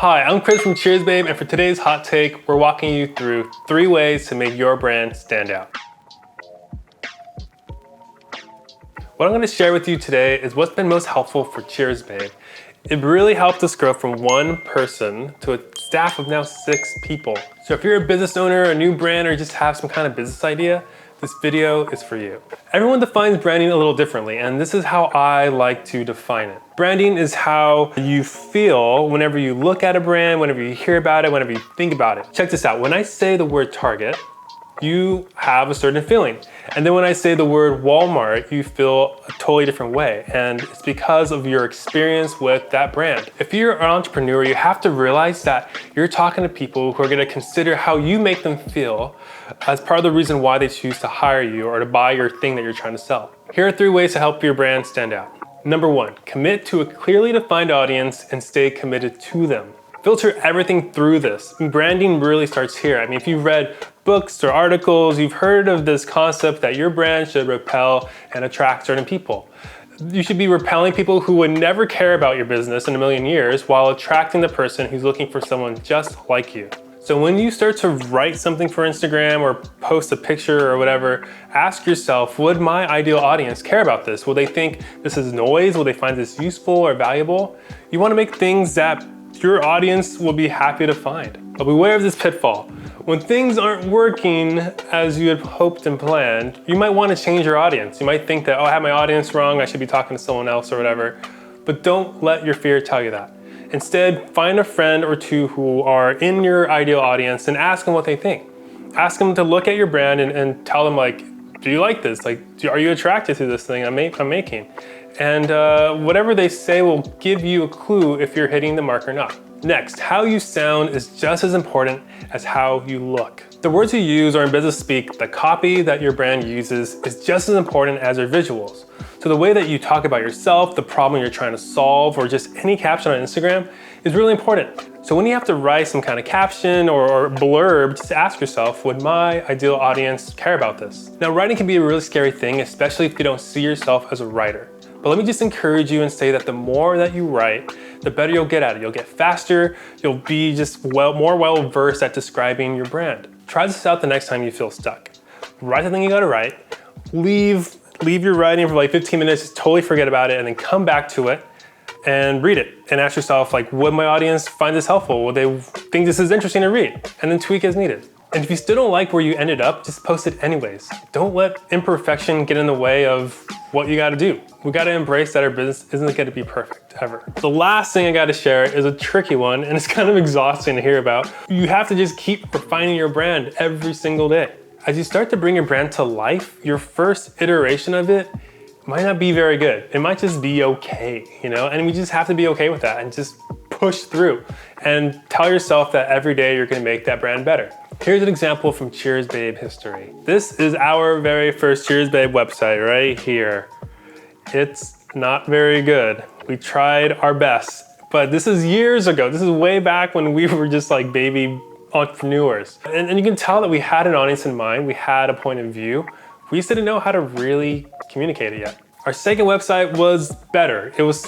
Hi, I'm Chris from Cheers Babe, and for today's hot take, we're walking you through 3 ways to make your brand stand out. What I'm going to share with you today is what's been most helpful for Cheers Babe. It really helped us grow from 1 person to a staff of now 6 people. So if you're a business owner, a new brand, or just have some kind of business idea, this video is for you. Everyone defines branding a little differently, and this is how I like to define it. Branding is how you feel whenever you look at a brand, whenever you hear about it, whenever you think about it. Check this out. When I say the word Target, you have a certain feeling. And then when I say the word Walmart, you feel a totally different way. And it's because of your experience with that brand. If you're an entrepreneur, you have to realize that you're talking to people who are gonna consider how you make them feel as part of the reason why they choose to hire you or to buy your thing that you're trying to sell. Here are 3 ways to help your brand stand out. Number 1, commit to a clearly defined audience and stay committed to them. Filter everything through this. Branding really starts here. I mean, if you've read books or articles, you've heard of this concept that your brand should repel and attract certain people. You should be repelling people who would never care about your business in a million years while attracting the person who's looking for someone just like you. So when you start to write something for Instagram or post a picture or whatever, ask yourself, would my ideal audience care about this? Will they think this is noise? Will they find this useful or valuable? You want to make things that your audience will be happy to find. But beware of this pitfall. When things aren't working as you had hoped and planned, you might want to change your audience. You might think that, oh, I have my audience wrong, I should be talking to someone else or whatever. But don't let your fear tell you that. Instead, find a friend or 2 who are in your ideal audience and ask them what they think. Ask them to look at your brand and tell them, like, do you like this? Like, are you attracted to this thing I'm making? And whatever they say will give you a clue if you're hitting the mark or not. Next, how you sound is just as important as how you look. The words you use, or in business speak, the copy that your brand uses is just as important as your visuals. So the way that you talk about yourself, the problem you're trying to solve, or just any caption on Instagram is really important. So when you have to write some kind of caption or blurb, just ask yourself, would my ideal audience care about this? Now, writing can be a really scary thing, especially if you don't see yourself as a writer. But let me just encourage you and say that the more that you write, the better you'll get at it. You'll get faster, you'll be just more well-versed at describing your brand. Try this out the next time you feel stuck. Write the thing you gotta write, leave your writing for like 15 minutes, just totally forget about it, and then come back to it and read it. And ask yourself, like, would my audience find this helpful? Would they think this is interesting to read? And then tweak as needed. And if you still don't like where you ended up, just post it anyways. Don't let imperfection get in the way of what you gotta do. We gotta embrace that our business isn't gonna be perfect, ever. The last thing I gotta share is a tricky one, and it's kind of exhausting to hear about. You have to just keep refining your brand every single day. As you start to bring your brand to life, your first iteration of it might not be very good. It might just be okay, you know? And we just have to be okay with that and just push through and tell yourself that every day you're gonna make that brand better. Here's an example from Cheers Babe history. This is our very first Cheers Babe website right here. It's not very good. We tried our best, but this is years ago. This is way back when we were just like baby entrepreneurs. And you can tell that we had an audience in mind. We had a point of view. We just didn't know how to really communicate it yet. Our second website was better. It was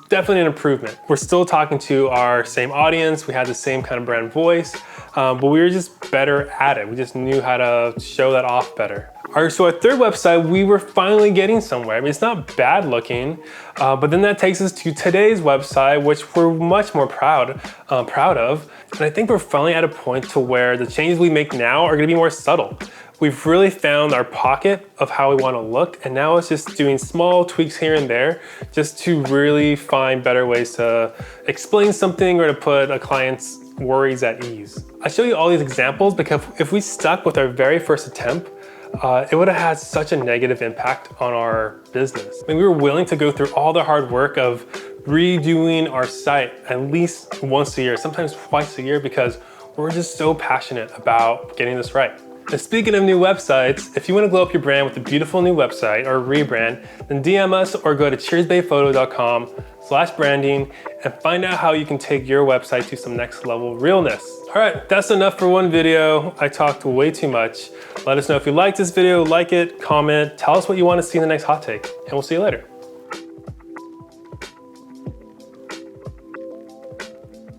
definitely an improvement. We're still talking to our same audience. We had the same kind of brand voice, but we were just better at it. We just knew how to show that off better. So our third website, we were finally getting somewhere. I mean, it's not bad looking, but then that takes us to today's website, which we're much more proud of. And I think we're finally at a point to where the changes we make now are gonna be more subtle. We've really found our pocket of how we want to look, and now it's just doing small tweaks here and there just to really find better ways to explain something or to put a client's worries at ease. I show you all these examples because if we stuck with our very first attempt, it would have had such a negative impact on our business. I mean, we were willing to go through all the hard work of redoing our site at least once a year, sometimes twice a year, because we're just so passionate about getting this right. And speaking of new websites, if you want to glow up your brand with a beautiful new website or rebrand, then DM us or go to cheersbayphoto.com/branding and find out how you can take your website to some next level realness. All right, that's enough for one video. I talked way too much. Let us know if you liked this video, like it, comment, tell us what you want to see in the next hot take, and we'll see you later.